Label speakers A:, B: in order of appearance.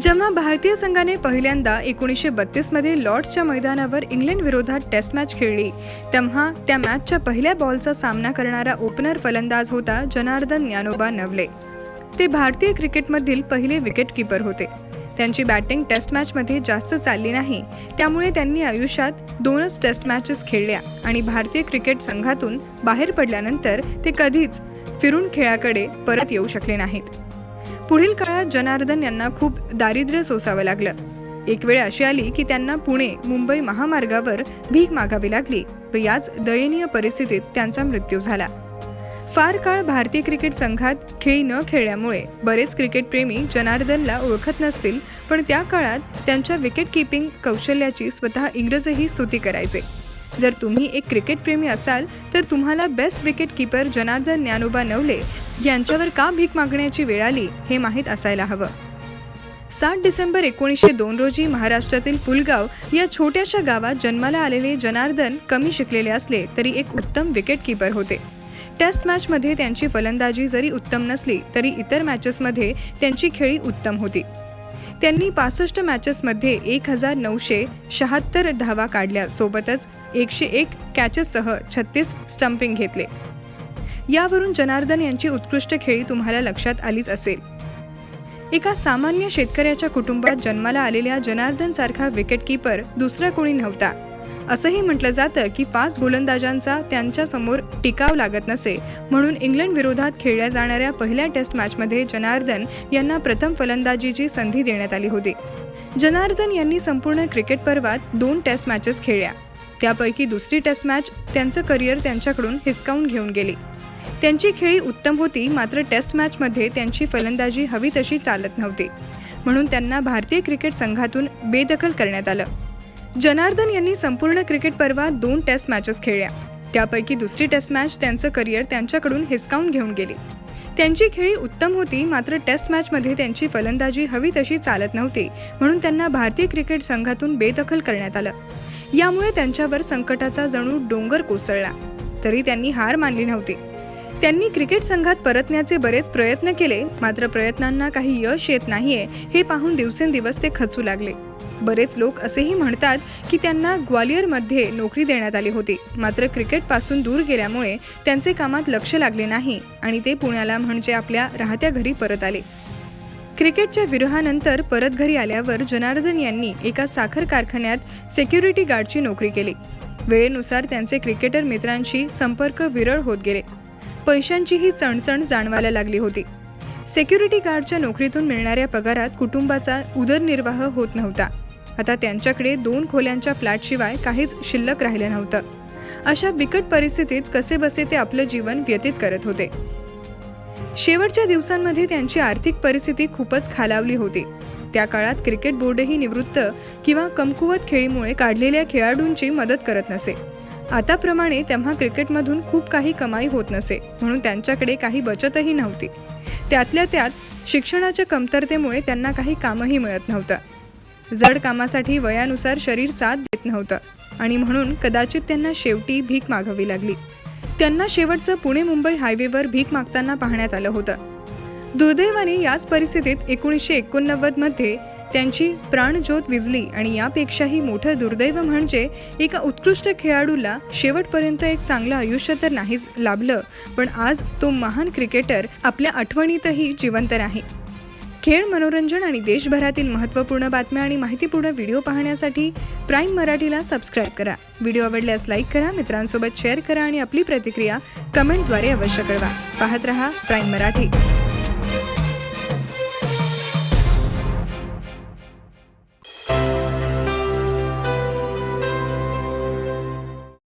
A: जेव्हा भारतीय संघाने पहिल्यांदा 1932 मध्ये लॉर्ड्सच्या मैदानावर इंग्लंड विरोधात टेस्ट मॅच खेळली, तेव्हा त्या मॅचच्या पहिल्या बॉलचा सामना करणारा ओपनर फलंदाज होता जनार्दन ज्ञानोबा नवले. ते भारतीय क्रिकेटमधील पहिले विकेट कीपर होते. त्यांची बॅटिंग टेस्ट मॅचमध्ये जास्त चालली नाही, त्यामुळे त्यांनी आयुष्यात 2च टेस्ट मॅचेस खेळल्या आणि भारतीय क्रिकेट संघातून बाहेर पडल्यानंतर ते कधीच फिरून खेळाकडे परत येऊ शकले नाहीत. पुढील काळात जनार्दन यांना खूप दारिद्र्य सोसावं लागलं. एक वेळ अशी आली की त्यांना पुणे मुंबई महामार्गावर भीक मागावी लागली व याच दयनीय परिस्थितीत त्यांचा मृत्यू झाला. फार काळ भारतीय क्रिकेट संघात खेळी न खेळल्यामुळे बरेच क्रिकेटप्रेमी जनार्दनला ओळखत नसतील, पण त्या काळात त्यांच्या विकेट कीपिंग कौशल्याची स्वतः इंग्रजही स्तुती करायचे. जर तुम्ही एक क्रिकेटप्रेमी असाल तर तुम्हाला best wicket keeper Janardan Dnyanoba Navale यांच्यावर का भीक मागण्याची वेळ आली हे माहीत असायला हवं. 7 डिसेंबर 1902 रोजी महाराष्ट्रातील पुलगाव या छोट्याशा गावात जन्माला आलेले जनार्दन कमी शिकलेले असले तरी एक उत्तम विकेट कीपर होते. टेस्ट मॅच मध्ये त्यांची फलंदाजी जरी उत्तम नसली तरी इतर मॅचेस मध्ये त्यांची खेळी उत्तम होती. त्यांनी 65 मॅचेस मध्ये 1976 धावा काढल्या, सोबतच 101 कॅचेससह 36 स्टंपिंग घेतले. यावरून जनार्दन यांची उत्कृष्ट खेळी तुम्हाला लक्षात आलीच असेल. एका सामान्य शेतकऱ्याच्या कुटुंबात जन्माला आलेल्या जनार्दन सारखा विकेट कीपर दुसरा कोणी नव्हता. असंही म्हटलं जातं की फास्ट गोलंदाजांचा त्यांच्या समोर टिकाव लागत नसे, म्हणून इंग्लंड विरोधात खेळल्या जाणाऱ्या पहिल्या टेस्ट मॅचमध्ये जनार्दन यांना प्रथम फलंदाजीची संधी देण्यात आली होती. जनार्दन यांनी संपूर्ण क्रिकेट पर्वात 2 टेस्ट मॅचेस खेळल्या. त्यापैकी दुसरी टेस्ट मॅच त्यांचं करिअर त्यांच्याकडून हिसकावून घेऊन गेली. त्यांची खेळी उत्तम होती, मात्र टेस्ट मॅच मध्ये त्यांची फलंदाजी हवी तशी चालत नव्हती, म्हणून त्यांना भारतीय क्रिकेट संघातून बेदखल करण्यात आलं. जनार्दन यांनी संपूर्ण क्रिकेट पर्वात 2 टेस्ट मॅचेस खेळल्या. त्यापैकी दुसरी टेस्ट मॅच त्यांचं करिअर त्यांच्याकडून हिसकावून घेऊन गेली. त्यांची खेळी उत्तम होती, मात्र टेस्ट मॅच मध्ये त्यांची फलंदाजी हवी तशी चालत नव्हती, म्हणून त्यांना भारतीय क्रिकेट संघातून बेदखल करण्यात आलं. यामुळे त्यांच्यावर संकटाचा जणू डोंगर कोसळला, तरी त्यांनी हार मानली नव्हती. त्यांनी क्रिकेट संघात परतण्याचे बरेच प्रयत्न केले, मात्र प्रयत्नांना काही यश येत नाहीये हे पाहून दिवसेंदिवस ते खचू लागले. बरेच लोक असेही म्हणतात की त्यांना ग्वालियरमध्ये नोकरी देण्यात आली होती, मात्र क्रिकेट पासून दूर गेल्यामुळे त्यांचे कामात लक्ष लागले नाही आणि ते पुण्याला म्हणजे आपल्या राहत्या घरी परत आले. क्रिकेटच्या विरहानंतर परत घरी आल्यावर जनार्दन यांनी एका साखर कारखान्यात सिक्युरिटी गार्डची नोकरी केली. वेळेनुसार त्यांचे क्रिकेटर मित्रांशी संपर्क विरळ होत गेले. पैशांचीही चणचण जाणवायला लागली होती. सिक्युरिटी गार्डच्या नोकरीतून मिळणाऱ्या पगारात कुटुंबाचा उदरनिर्वाह होत नव्हता. आता त्यांच्याकडे 2 खोल्यांच्या फ्लॅटशिवाय काहीच शिल्लक राहिलं नव्हतं. अशा बिकट परिस्थितीत कसेबसे ते आपलं जीवन व्यतीत करत होते. शेवटच्या दिवसांमध्ये त्यांची आर्थिक परिस्थिती खूपच खालावली होती. त्या काळात क्रिकेट बोर्डही निवृत्त किंवा कमकुवत खेळीमुळे काढलेल्या खेळाडूंची मदत करत नसे. आताप्रमाणे तेव्हा क्रिकेटमधून खूप काही कमाई होत नसे, म्हणून त्यांच्याकडे काही बचतही नव्हती. त्यातल्या त्यात शिक्षणाच्या कमतरतेमुळे त्यांना काही कामही मिळत नव्हतं. जड कामासाठी वयानुसार शरीर साथ देत नव्हतं आणि म्हणून कदाचित त्यांना शेवटी भीक मागावी लागली. त्यांना शेवटचं पुणे मुंबई हायवेवर भीक मागताना पाहण्यात आलं होतं. दुर्दैवाने याच परिस्थितीत 1989 मध्ये त्यांची प्राणज्योत विझली आणि यापेक्षाही मोठं दुर्दैव म्हणजे एका उत्कृष्ट खेळाडूला शेवटपर्यंत एक चांगलं आयुष्य तर नाहीच लाभलं, पण आज तो महान क्रिकेटर आपल्या आठवणीतही जिवंत नाही. खेळ, मनोरंजन आणि देशभरातील महत्त्वपूर्ण बातम्या आणि माहितीपूर्ण व्हिडिओ पाहण्यासाठी प्राईम मराठीला सबस्क्राईब करा. व्हिडिओ आवडल्यास लाईक करा, मित्रांसोबत शेअर करा आणि आपली प्रतिक्रिया कमेंटद्वारे अवश्य कळवा. पाहत रहा प्राईम मराठी.